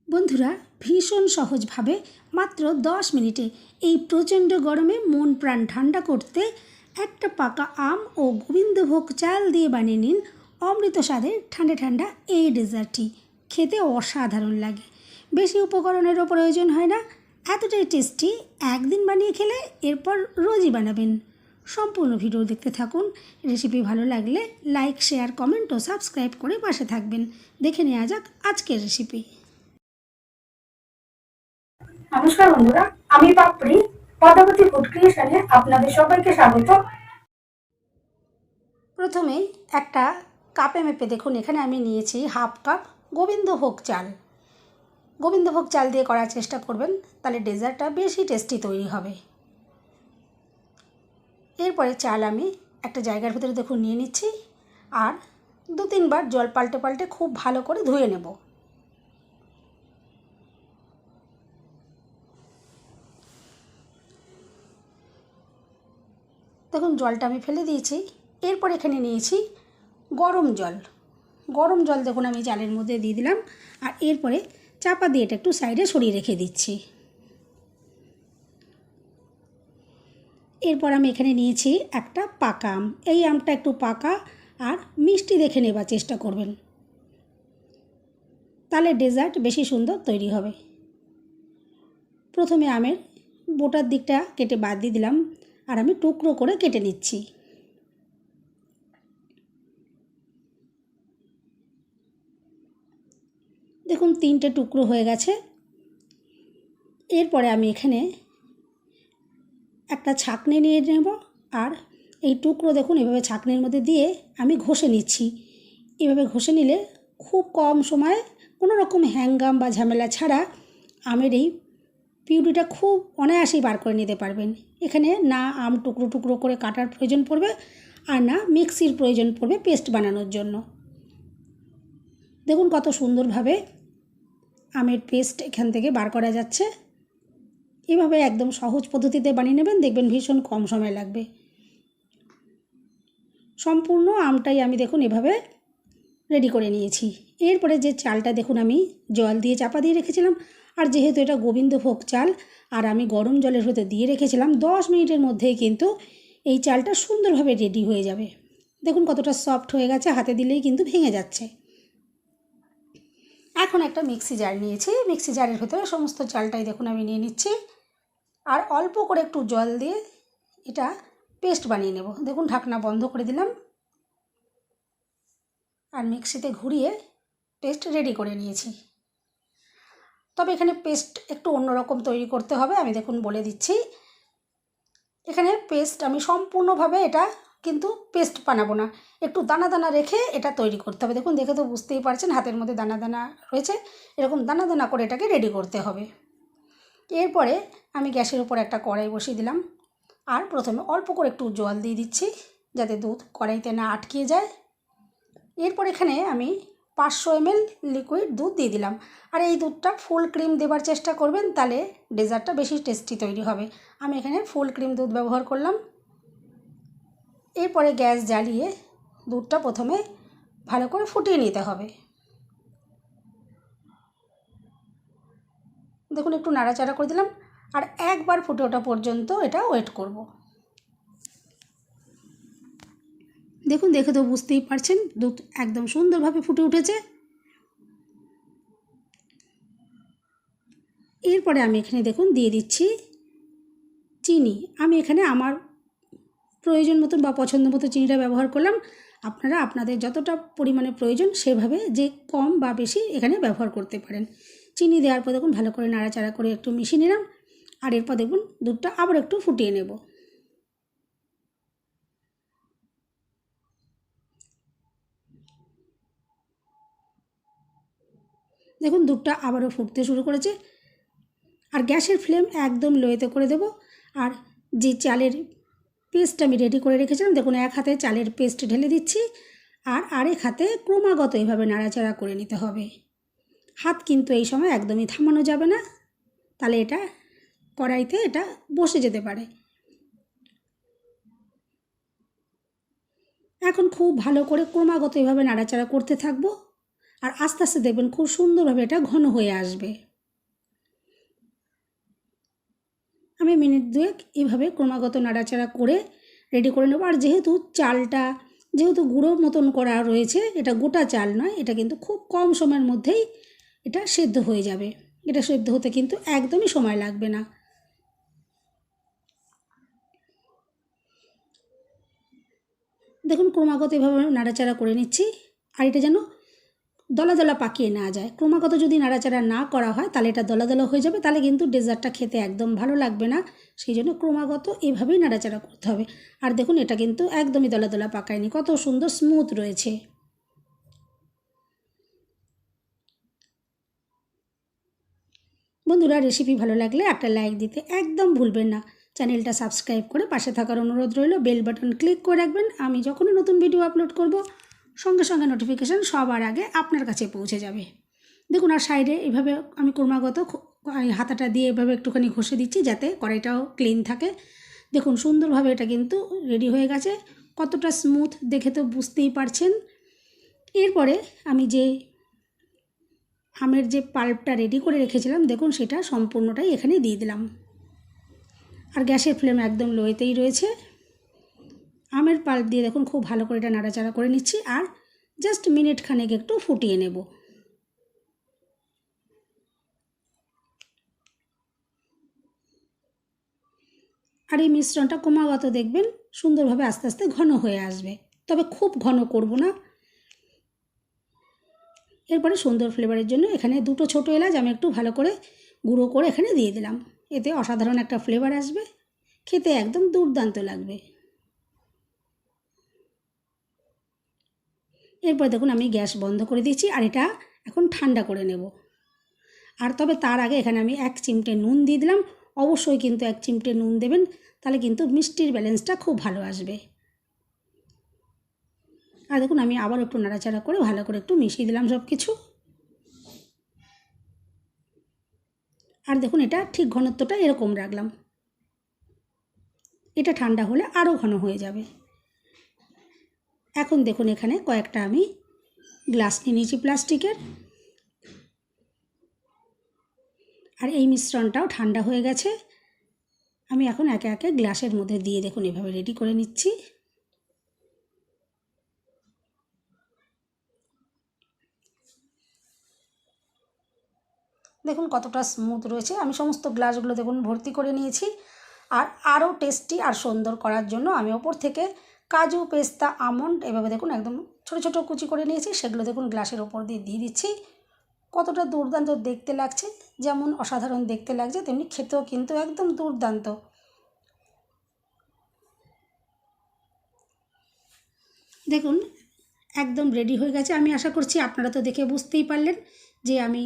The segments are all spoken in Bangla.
বন্ধুরা, ভীষণ সহজভাবে মাত্র 10 মিনিটে এই প্রচণ্ড গরমে মন প্রাণ ঠান্ডা করতে একটা পাকা আম ও গোবিন্দভোগ চাল দিয়ে বানিয়ে নিন অমৃত স্বাদের ঠান্ডা ঠান্ডা এই ডেজার্টটি। খেতে অসাধারণ লাগে, বেশি উপকরণেরও প্রয়োজন হয় না, এতটাই টেস্টি। একদিন বানিয়ে খেলে এরপর রোজই বানাবেন। সম্পূর্ণ ভিডিও দেখতে থাকুন। রেসিপি ভালো লাগলে লাইক, শেয়ার, কমেন্ট ও সাবস্ক্রাইব করে পাশে থাকবেন। দেখে নেওয়া যাক আজকের রেসিপি। নমস্কার বন্ধুরা, আমি পাপড়ি পদ্মাবতী ফুড ক্রিয়েশনে আপনাদের সবাইকে স্বাগত। প্রথমে একটা কাপে মেপে দেখুন, এখানে আমি নিয়েছি হাফ কাপ গোবিন্দভোগ চাল। গোবিন্দভোগ চাল দিয়ে করার চেষ্টা করবেন, তাহলে ডেজার্টটা বেশি টেস্টি তৈরি হবে। এরপরে চাল আমি একটা জায়গার ভিতরে দেখুন নিয়ে নিচ্ছি, আর 2-3 বার জল পাল্টে পাল্টে খুব ভালো করে ধুয়ে নেব। দেখুন জলটা আমি ফেলে দিয়েছি। এরপর এখানে নিয়েছি গরম জল। গরম জল দেখুন আমি চালের মধ্যে দিয়ে দিলাম, আর এরপরে চাপা দিয়ে এটা একটু সাইডে সরিয়ে রেখে দিচ্ছি। এরপর আমি এখানে নিয়েছি একটা পাকা আম। এই আমটা একটু পাকা আর মিষ্টি দেখে নেবার চেষ্টা করবেন, তাহলে ডেজার্ট বেশি সুন্দর তৈরি হবে। প্রথমে আমের বোটার দিকটা কেটে বাদ দিয়ে দিলাম, আর আমি টুকরো করে কেটে নিচ্ছি। দেখুন 3টে টুকরো হয়ে গেছে। এরপরে আমি এখানে একটা ছাঁকনি নিয়ে নেব, আর এই টুকরো দেখুন এভাবে ছাঁকনির মধ্যে দিয়ে আমি ঘষে নিচ্ছি। এভাবে ঘষে নিলে খুব কম সময়ে কোনো রকম হ্যাঙ্গাম বা ঝামেলা ছাড়া আমের এই পিউরিটা খুব অনায়াসেই বার করে নিতে পারবেন। এখানে না আম টুকরো টুকরো করে কাটার প্রয়োজন পড়বে, আর না মিক্সির প্রয়োজন পড়বে পেস্ট বানানোর জন্য। দেখুন কত সুন্দরভাবে আমের পেস্ট এখান থেকে বার করা যাচ্ছে। এভাবে একদম সহজ পদ্ধতিতে বানিয়ে নেবেন, দেখবেন ভীষণ কম সময় লাগবে। সম্পূর্ণ আমটাই আমি দেখুন এভাবে রেডি করে নিয়েছি। এরপরে যে চালটা দেখুন আমি জল দিয়ে চাপা দিয়ে রেখেছিলাম, আর যেহেতু এটা গোবিন্দভোগ চাল আর আমি গরম জলের ভেতর দিয়ে রেখেছিলাম, 10 মিনিটের মধ্যেই কিন্তু এই চালটা সুন্দরভাবে রেডি হয়ে যাবে। দেখুন কতটা সফট হয়ে গেছে, হাতে দিলেই কিন্তু ভেঙে যাচ্ছে। এখন একটা মিক্সি জার নিয়েছি, মিক্সি জারের ভেতরে সমস্ত চালটাই দেখুন আমি নিয়ে নিচ্ছি, আর অল্প করে একটু জল দিয়ে এটা পেস্ট বানিয়ে নেব। দেখুন ঢাকনা বন্ধ করে দিলাম, আর মিক্সিতে ঘুরিয়ে পেস্ট রেডি করে নিয়েছি। তবে এখানে পেস্ট একটু অন্যরকম তৈরি করতে হবে, আমি দেখুন বলে দিচ্ছি। এখানে পেস্ট আমি সম্পূর্ণভাবে এটা কিন্তু পেস্ট বানাবো না, একটু দানা দানা রেখে এটা তৈরি করতে হবে। দেখুন দেখে তো বুঝতেই পারছেন হাতের মধ্যে দানা দানা রয়েছে, এরকম দানা দানা করে এটাকে রেডি করতে হবে। এরপরে আমি গ্যাসের উপর একটা কড়াই বসিয়ে দিলাম, আর প্রথমে অল্প করে একটু জল দিয়ে দিচ্ছি যাতে দুধ কড়াইতে না আটকে যায়। এরপর এখানে আমি 500 ml লিকুইড দুধ দিয়ে দিলাম, আর এই দুধটা ফুল ক্রিম দেবার চেষ্টা করবেন, তাহলে ডেজার্টটা বেশি টেস্টি তৈরি হবে। আমি এখানে ফুল ক্রিম দুধ ব্যবহার করলাম। এরপরে গ্যাস জ্বালিয়ে দুধটা প্রথমে ভালো করে ফুটিয়ে নিতে হবে। দেখুন একটু নাড়াচাড়া করে দিলাম, আর একবার ফুটে ওঠা পর্যন্ত এটা ওয়েট করব। দেখুন দেখে তো বুঝতেই পারছেন দুধ একদম সুন্দরভাবে ফুটে উঠেছে। এরপরে আমি এখানে দেখুন দিয়ে দিচ্ছি চিনি। আমি এখানে আমার প্রয়োজন মতন বা পছন্দ মতো চিনিটা ব্যবহার করলাম। আপনারা আপনাদের যতটা পরিমাণে প্রয়োজন সেভাবে যে কম বা বেশি এখানে ব্যবহার করতে পারেন। চিনি দেওয়ার পর দেখুন ভালো করে নাড়াচাড়া করে একটু মিশিয়ে নিলাম, আর এরপর দেখুন দুধটা আবার একটু ফুটিয়ে নেব। দেখুন দুধটা আবারও ফুটতে শুরু করেছে, আর গ্যাসের ফ্লেম একদম লোতে করে দেব। আর যে চালের পেস্ট আমি রেডি করে রেখেছিলাম, দেখুন এক হাতে চালের পেস্ট ঢেলে দিচ্ছি, আর আরেক হাতে ক্রমাগত এইভাবে নাড়াচাড়া করে নিতে হবে। হাত কিন্তু এই সময় একদমই থামানো যাবে না, তাহলে এটা কড়াইতে এটা বসে যেতে পারে। এখন খুব ভালো করে ক্রমাগত এইভাবে নাড়াচাড়া করতে থাকবো, আর আস্তে আস্তে দেখবেন খুব সুন্দরভাবে এটা ঘন হয়ে আসবে। আমি মিনিট 2 এভাবে ক্রমাগত নাড়াচাড়া করে রেডি করে নেব। আর যেহেতু চালটা গুঁড়ো মতন করা রয়েছে, এটা গোটা চাল নয়, এটা কিন্তু খুব কম সময়ের মধ্যেই এটা সেদ্ধ হয়ে যাবে। এটা সেদ্ধ হতে কিন্তু একদমই সময় লাগবে না। দেখুন ক্রমাগত এভাবে নাড়াচাড়া করে নিচ্ছি। আর এটা যেন দলা দলা পাকিয়ে না যায়। ক্রমাগত যদি নাড়াচাড়া না করা হয় তাহলে এটা দলা দলা হয়ে যাবে, তাহলে কিন্তু ডেজার্টটা খেতে একদম ভালো লাগবে না। সেই জন্য ক্রমাগত এভাবেই নাড়াচাড়া করতে হবে। আর দেখুন এটা কিন্তু একদমই দলা দলা পাকায়নি, কত সুন্দর স্মুথ রয়েছে। বন্ধুরা, রেসিপি ভালো লাগলে একটা লাইক দিতে একদম ভুলবেন না। চ্যানেলটা সাবস্ক্রাইব করে পাশে থাকার অনুরোধ রইল। বেল বাটন ক্লিক করে রাখবেন। আমি যখনই নতুন ভিডিও আপলোড করব সঙ্গে সঙ্গে নোটিফিকেশান সবার আগে আপনার কাছে পৌঁছে যাবে। দেখুন আর সাইডে এভাবে আমি ক্রমাগত হাতাটা দিয়ে এভাবে একটুখানি ঘষে দিচ্ছি যাতে কড়াইটাও ক্লিন থাকে। দেখুন সুন্দরভাবে এটা কিন্তু রেডি হয়ে গেছে। কতটা স্মুথ দেখে তো বুঝতেই পারছেন। এরপরে আমি যে আমের যে পাল্পটা রেডি করে রেখেছিলাম, দেখুন সেটা সম্পূর্ণটাই এখানে দিয়ে দিলাম। আর গ্যাসের ফ্লেম একদম লোয়েতেই রয়েছে। আমের পাল্প দিয়ে দেখুন খুব ভালো করে এটা নাড়াচাড়া করে নিচ্ছি। আর জাস্ট মিনিট খানেক একটু ফুটিয়ে নেব। আর এই মিশ্রণটা ক্রমাগত দেখবেন সুন্দরভাবে আস্তে আস্তে ঘন হয়ে আসবে, তবে খুব ঘন করব না। এরপরে সুন্দর ফ্লেভারের জন্য এখানে 2টো ছোটো এলাচ আমি একটু ভালো করে গুঁড়ো করে এখানে দিয়ে দিলাম। এতে অসাধারণ একটা ফ্লেভার আসবে, খেতে একদম দুর্দান্ত লাগবে। এরপর দেখুন আমি গ্যাস বন্ধ করে দিয়েছি আর এটা এখন ঠান্ডা করে নেব। আর তবে তার আগে এখানে আমি 1 চিমটে নুন দিয়ে দিলাম। অবশ্যই কিন্তু 1 চিমটে নুন দেবেন, তাহলে কিন্তু মিষ্টির ব্যালেন্সটা খুব ভালো আসবে। আর দেখুন আমি আবার একটু নাড়াচাড়া করে ভালো করে একটু মিশিয়ে দিলাম সব কিছু। আর দেখুন এটা ঠিক ঘনত্বটা এরকম রাখলাম। এটা ঠান্ডা হলে আরও ঘন হয়ে যাবে। এখন দেখুন এখানে কয়েকটা আমি গ্লাস নিয়ে নিয়েছি প্লাস্টিকের। আর এই মিশ্রণটাও ঠান্ডা হয়ে গেছে। আমি এখন একে একে গ্লাসের মধ্যে দিয়ে দেখুন এভাবে রেডি করে নিচ্ছি। দেখুন কতটা স্মুথ রয়েছে। আমি সমস্ত গ্লাসগুলো দেখুন ভর্তি করে নিয়েছি। আর আরও টেস্টি আর সুন্দর করার জন্য আমি ওপর থেকে কাজু, পেস্তা, আমন্ড এভাবে দেখুন একদম ছোটো ছোটো কুচি করে নিয়েছি, সেগুলো দেখুন গ্লাসের ওপর দিয়ে দিয়ে দিচ্ছি। কতটা দুর্দান্ত দেখতে লাগছে, যেমন অসাধারণ দেখতে লাগছে তেমনি খেতেও কিন্তু একদম দুর্দান্ত। দেখুন একদম রেডি হয়ে গেছে। আমি আশা করছি আপনারা তো দেখে বুঝতেই পারলেন যে আমি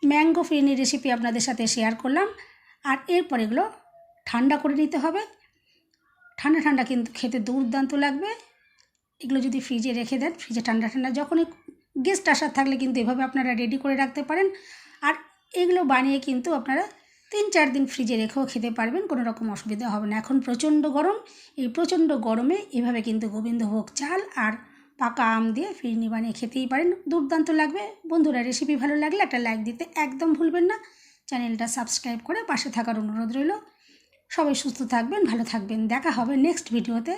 ম্যাঙ্গো ফিরনি রেসিপি আপনাদের সাথে শেয়ার করলাম। আর এরপর এগুলো ঠান্ডা করে নিতে হবে। ঠান্ডা ঠান্ডা কিন্তু খেতে দুর্দান্ত লাগবে। এগুলো যদি ফ্রিজে রেখে দেন, ফ্রিজে ঠান্ডা ঠান্ডা যখনই গেস্ট আসার থাকলে কিন্তু এভাবে আপনারা রেডি করে রাখতে পারেন। আর এগুলো বানিয়ে কিন্তু আপনারা 3-4 দিন ফ্রিজে রেখেও খেতে পারবেন, কোনো রকম অসুবিধা হবে না। এখন প্রচণ্ড গরম, এই প্রচণ্ড গরমে এভাবে কিন্তু গোবিন্দভোগ চাল আর পাকা আম দিয়ে ফিরনি বানিয়ে খেতেই পারেন, দুর্দান্ত লাগবে। বন্ধুরা, রেসিপি ভালো লাগলে একটা লাইক দিতে একদম ভুলবেন না। চ্যানেলটা সাবস্ক্রাইব করে পাশে থাকার অনুরোধ রইল। সবাই সুস্থ থাকবেন, ভালো থাকবেন। দেখা হবে নেক্সট ভিডিওতে।